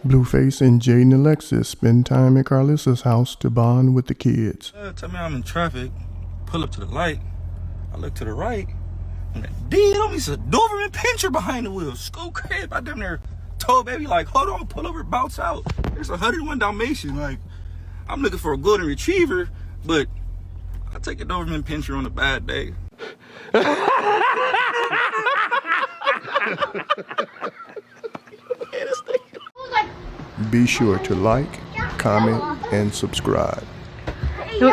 Blueface and Jaidyn Alexis spend time at Karlissa's house to bond with the kids. Tell me I'm in traffic, pull up to the light, I look to the right, I'm like, damn, it's a Doberman Pinscher behind the wheel. School crib. I damn near told baby, like, hold on, pull over, bounce out. There's 101 Dalmatian. Like, I'm looking for a golden retriever, but I'll take a Doberman Pinscher on a bad day. Be sure to like, comment, and subscribe. You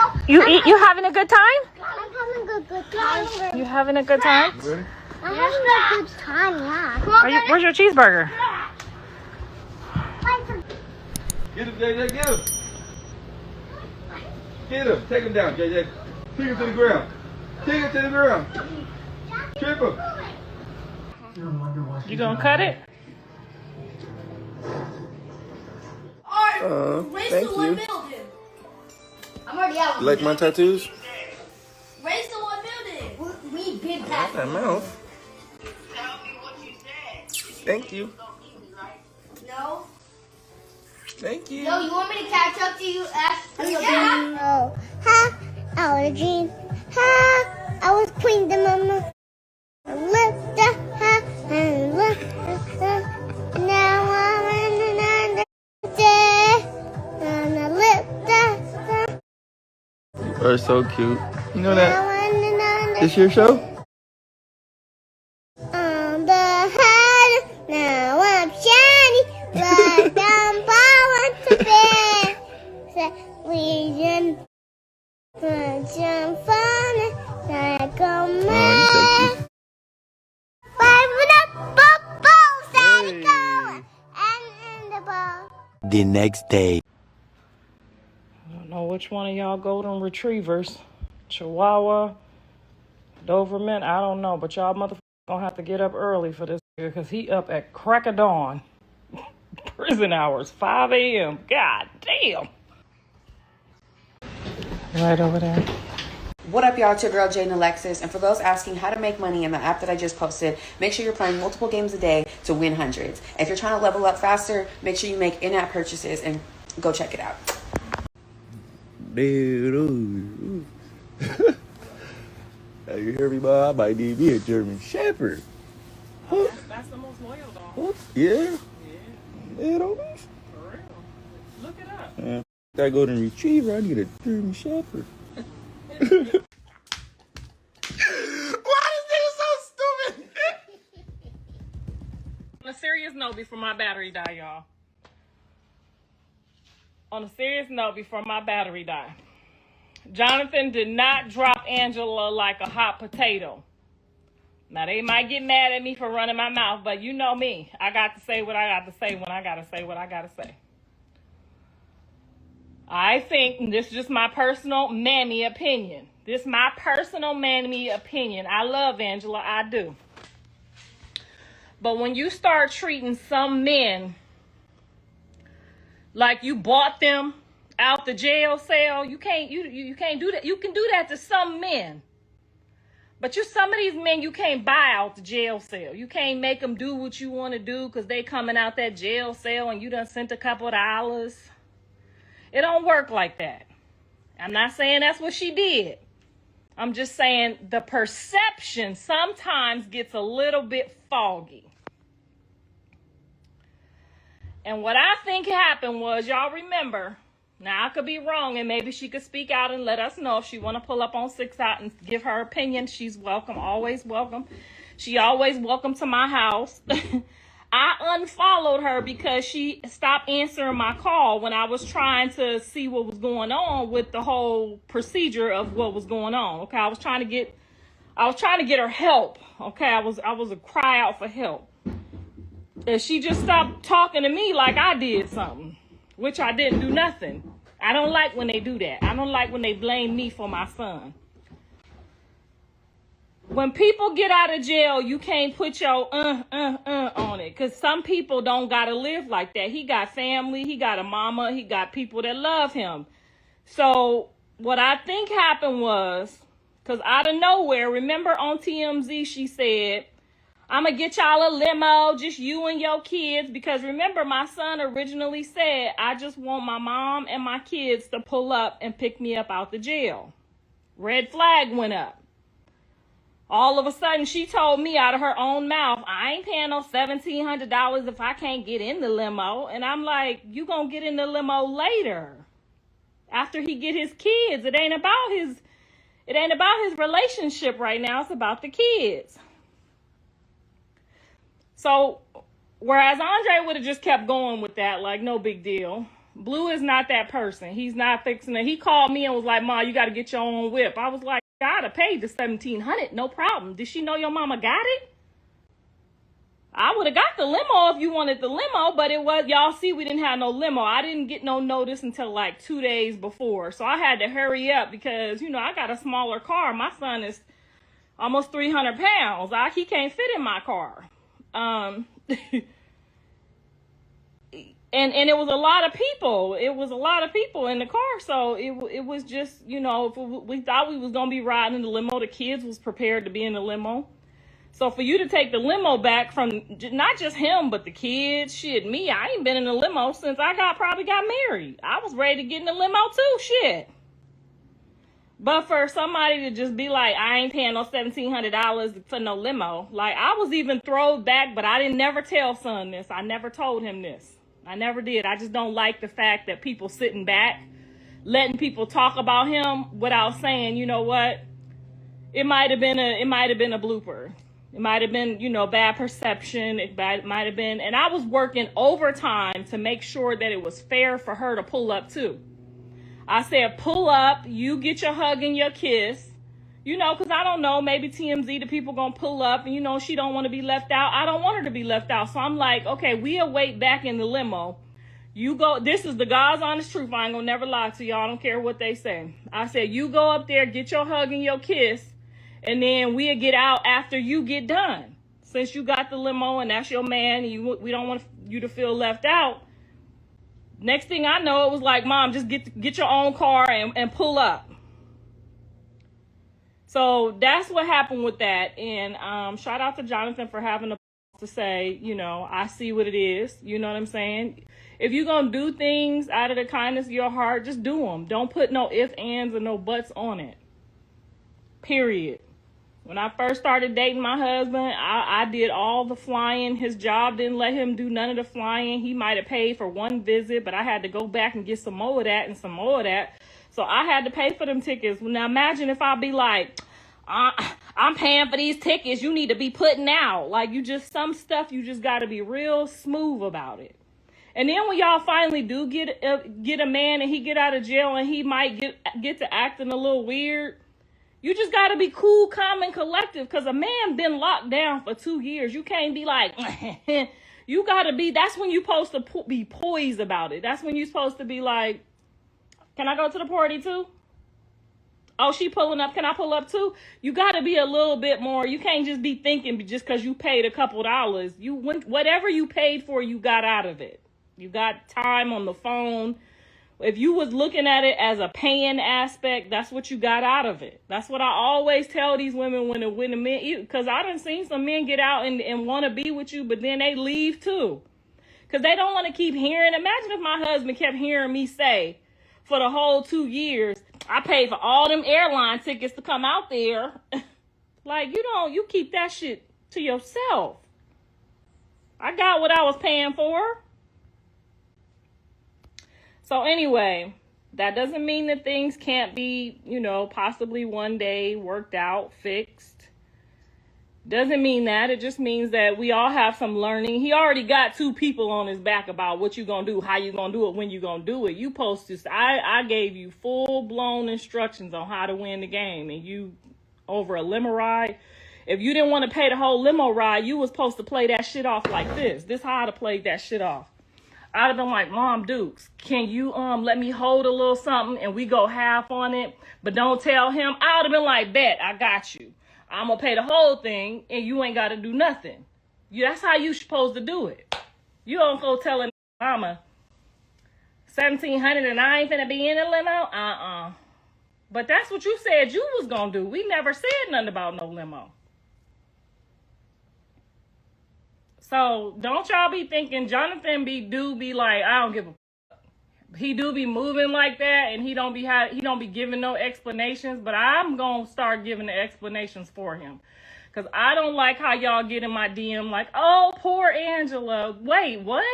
having a good time? I'm having a good time. You having a good time? Ready? I'm having a good time, yeah. Come on, Where's your cheeseburger? Get him, JJ, get him. Get him, take him down, JJ. Take him to the ground. Take him to the ground. Trip him. You gonna cut it? Thank you. I'm already out. You like my tattoos? Raise the one building. We been Not past that mouth. Thank you. No. Thank you. No, you want me to catch up to you after yeah. Oh, ha, I was a dream. Ha, I was queen the mama. Lift the ha, and lift the now I'm in another day. And I lift the You are so cute. You know that? now I'm in another This your show? on the head. Now I'm shiny, but I'm power to bed. So we just put some fun like a man. Five up, bubbles, and go, and in the ball. The next day. I don't know which one of y'all golden retrievers, Chihuahua, Doberman, I don't know, but y'all motherfuckers gonna have to get up early for this because he up at crack of dawn. Prison hours, 5 a.m. God damn. Right over there. What up, y'all? It's your girl, Jaidyn Alexis. And for those asking how to make money in the app that I just posted, make sure you're playing multiple games a day to win hundreds. If you're trying to level up faster, make sure you make in-app purchases and go check it out. Dude, you hear me, boy? I might need me a German Shepherd. Huh? That's the most loyal dog. Yeah? Yeah, don't be. For real. Look it up. Man, that golden retriever, I need a German Shepherd. Why is this so stupid? On a serious note, before my battery die, y'all. On a serious note, before my battery die. Jonathan did not drop Angela like a hot potato. Now, they might get mad at me for running my mouth, but you know me. I got to say what I got to say when I got to say what I got to say. I think this is just my personal mammy opinion. This is my personal mammy opinion. I love Angela. I do. But when you start treating some men like you bought them out the jail cell, you can't do that. You can do that to some men. But some of these men, you can't buy out the jail cell. You can't make them do what you want to do because they coming out that jail cell and you done sent a couple of dollars. It don't work like that. I'm not saying that's what she did. I'm just saying the perception sometimes gets a little bit foggy. And what I think happened was, y'all remember, now I could be wrong and maybe she could speak out and let us know if she want to pull up on 6 out and give her opinion. She's welcome, always welcome. She always welcome to my house. I unfollowed her because she stopped answering my call when I was trying to see what was going on with the whole procedure of what was going on. Okay, I was trying to get her help. Okay, I was a cry out for help. And she just stopped talking to me like I did something, which I didn't do nothing. I don't like when they do that. I don't like when they blame me for my son. When people get out of jail, you can't put your on it. Because some people don't got to live like that. He got family. He got a mama. He got people that love him. So what I think happened was, because out of nowhere, remember on TMZ, she said, I'm gonna get y'all a limo, just you and your kids, because remember, my son originally said, I just want my mom and my kids to pull up and pick me up out the jail. Red flag went up. All of a sudden, she told me out of her own mouth, I ain't paying no $1,700 if I can't get in the limo. And I'm like, you gonna get in the limo later, after he get his kids. It ain't about his relationship right now. It's about the kids. So, whereas Andre would have just kept going with that, like, no big deal. Blue is not that person. He's not fixing it. He called me and was like, Ma, you got to get your own whip. I was like, I'd have paid the $1,700, no problem. Did she know your mama got it? I would have got the limo if you wanted the limo, but it was, y'all see, we didn't have no limo. I didn't get no notice until like 2 days before. So I had to hurry up because, you know, I got a smaller car. My son is almost 300 pounds. He can't fit in my car. And it was a lot of people. It was a lot of people in the car. So it was just, you know, we thought we was going to be riding in the limo. The kids was prepared to be in the limo. So for you to take the limo back from not just him, but the kids, shit, me, I ain't been in a limo since I probably got married. I was ready to get in the limo too, shit. But for somebody to just be like, I ain't paying no $1,700 for no limo. Like, I was even thrown back, but I didn't never tell son this. I never told him this. I never did. I just don't like the fact that people sitting back, letting people talk about him without saying, you know what? It might have been a blooper. It might have been, you know, bad perception. It might have been, and I was working overtime to make sure that it was fair for her to pull up too. I said, pull up, you get your hug and your kiss, you know, because I don't know, maybe TMZ, the people going to pull up and, you know, she don't want to be left out. I don't want her to be left out. So I'm like, okay, we'll wait back in the limo. You go, this is the God's honest truth. I ain't going to never lie to y'all. I don't care what they say. I said, you go up there, get your hug and your kiss, and then we'll get out after you get done. Since you got the limo and that's your man, and we don't want you to feel left out. Next thing I know, it was like, Mom, just get your own car and pull up. So that's what happened with that. And shout out to Jonathan for having to say, you know, I see what it is. You know what I'm saying? If you're going to do things out of the kindness of your heart, just do them. Don't put no ifs, ands, or no buts on it. Period. When I first started dating my husband, I did all the flying. His job didn't let him do none of the flying. He might have paid for one visit, but I had to go back and get some more of that and some more of that. So I had to pay for them tickets. Now imagine if I be like, I'm paying for these tickets. You need to be putting out. Like, some stuff, you just got to be real smooth about it. And then when y'all finally do get a man and he get out of jail and he might get to acting a little weird, you just got to be cool, calm, and collective, because a man been locked down for 2 years. You can't be like, you got to be, that's when you're supposed to be poised about it. That's when you're supposed to be like, can I go to the party too? Oh, she pulling up. Can I pull up too? You got to be a little bit more. You can't just be thinking just because you paid a couple dollars. Whatever you paid for, you got out of it. You got time on the phone. If you was looking at it as a paying aspect, that's what you got out of it. That's what I always tell these women when the men, because I done seen some men get out and want to be with you, but then they leave too. Because they don't want to keep hearing. Imagine if my husband kept hearing me say for the whole 2 years, I paid for all them airline tickets to come out there. Like, you keep that shit to yourself. I got what I was paying for. So anyway, that doesn't mean that things can't be, possibly one day worked out, fixed. Doesn't mean that. It just means that we all have some learning. He already got 2 people on his back about what you gonna do, how you gonna do it, when you gonna do it. You supposed to, I gave you full-blown instructions on how to win the game, and you, over a limo ride, if you didn't want to pay the whole limo ride, you was supposed to play that shit off like this. This how I'd have played that shit off. I'd have been like, Mom Dukes, can you let me hold a little something and we go half on it, but don't tell him? I would have been like, bet, I got you. I'm going to pay the whole thing and you ain't got to do nothing. That's how you supposed to do it. You don't go telling mama, $1,700 and I ain't finna be in a limo? But that's what you said you was going to do. We never said nothing about no limo. So don't y'all be thinking Jonathan do be like, I don't give a fuck. He do be moving like that, and he don't be giving no explanations, but I'm gonna start giving the explanations for him. Cause I don't like how y'all get in my DM like, oh, poor Angela. Wait, what?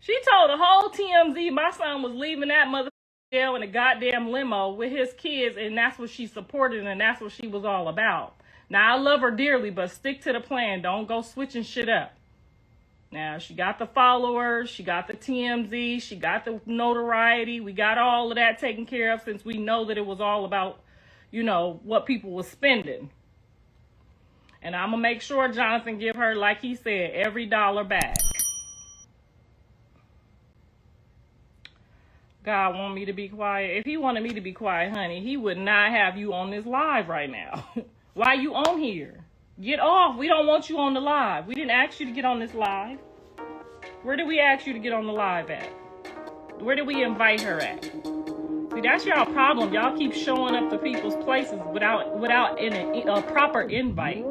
She told the whole TMZ my son was leaving that motherfucker jail in a goddamn limo with his kids, and that's what she supported, and that's what she was all about. Now, I love her dearly, but stick to the plan. Don't go switching shit up. Now, she got the followers, she got the TMZ, she got the notoriety. We got all of that taken care of since we know that it was all about, you know, what people were spending. And I'm going to make sure Jonathan give her, like he said, every dollar back. God want me to be quiet. If he wanted me to be quiet, honey, he would not have you on this live right now. Why you on here? Get off. We don't want you on the live. We didn't ask you to get on this live. Where did we ask you to get on the live at? Where did we invite her at? See, that's y'all problem. Y'all keep showing up to people's places without a proper invite.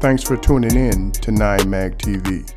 Thanks for tuning in to 9 Mag TV.